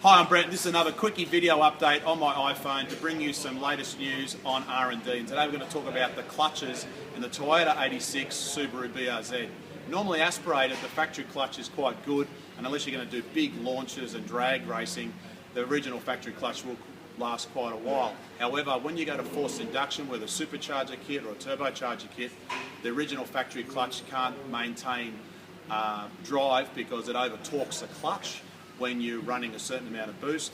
Hi, I'm Brent. This is another quickie video update on my iPhone to bring you some latest news on R&D. And today we're going to talk about the clutches in the Toyota 86 Subaru BRZ. Normally aspirated, the factory clutch is quite good, and unless you're going to do big launches and drag racing, the original factory clutch will last quite a while. However, when you go to forced induction with a supercharger kit or a turbocharger kit, the original factory clutch can't maintain drive because it over torques the clutch when you're running a certain amount of boost.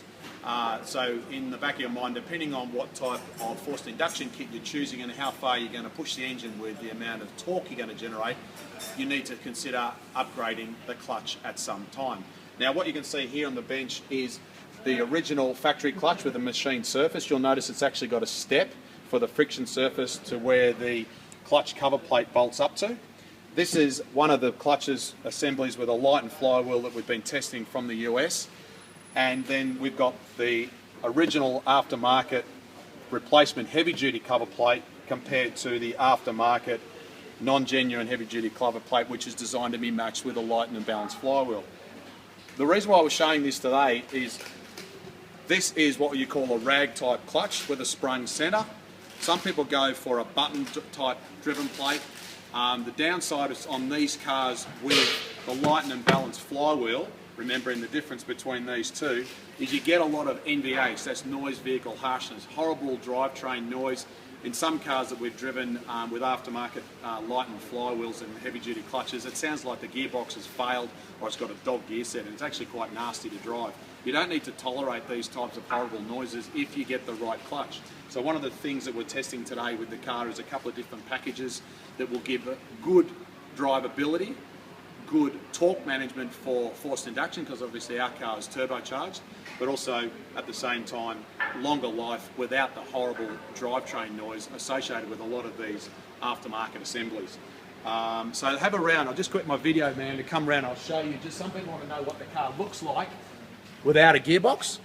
So in the back of your mind, depending on what type of forced induction kit you're choosing and how far you're going to push the engine with the amount of torque you're going to generate, you need to consider upgrading the clutch at some time. Now what you can see here on the bench is the original factory clutch with a machined surface. You'll notice it's actually got a step for the friction surface to where the clutch cover plate bolts up to. This is one of the clutches assemblies with a light and flywheel that we've been testing from the US. And then we've got the original aftermarket replacement heavy duty cover plate compared to the aftermarket non-genuine heavy duty cover plate, which is designed to be matched with a light and balanced flywheel. The reason why we're showing this today is this is what you call a rag type clutch with a sprung centre. Some people go for a button type driven plate. The downside is on these cars with the light and balanced flywheel, remembering the difference between these two, is you get a lot of NVH, that's noise vehicle harshness, horrible drivetrain noise. In some cars that we've driven with aftermarket light and flywheels and heavy duty clutches, it sounds like the gearbox has failed or it's got a dog gear set, and it's actually quite nasty to drive. You don't need to tolerate these types of horrible noises if you get the right clutch. So one of the things that we're testing today with the car is a couple of different packages that will give good drivability, good torque management for forced induction, because obviously our car is turbocharged, but also at the same time longer life without the horrible drivetrain noise associated with a lot of these aftermarket assemblies. So have a round. I'll just quit my video, man, to come around. I'll show you. Just some people want to know what the car looks like without a gearbox.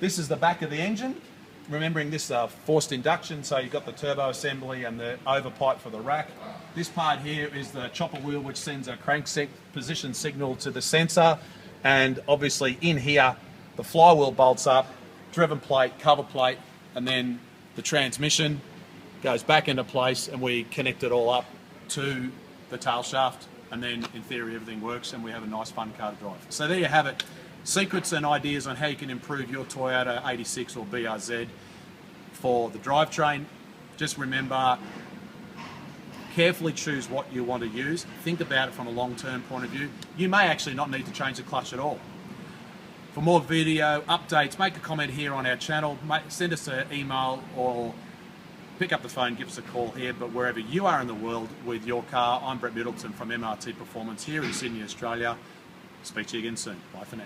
This is the back of the engine. Remembering this forced induction, so you've got the turbo assembly and the overpipe for the rack. This part here is the chopper wheel, which sends a crankshaft position signal to the sensor, and obviously in here the flywheel bolts up, driven plate, cover plate, and then the transmission goes back into place, and we connect it all up to the tail shaft, and then in theory everything works and we have a nice fun car to drive. So there you have it. Secrets and ideas on how you can improve your Toyota 86 or BRZ for the drivetrain. Just remember, carefully choose what you want to use. Think about it from a long-term point of view. You may actually not need to change the clutch at all. For more video updates, make a comment here on our channel, send us an email or pick up the phone, give us a call here. But wherever you are in the world with your car, I'm Brent Middleton from MRT Performance here in Sydney, Australia. Speak to you again soon. Bye for now.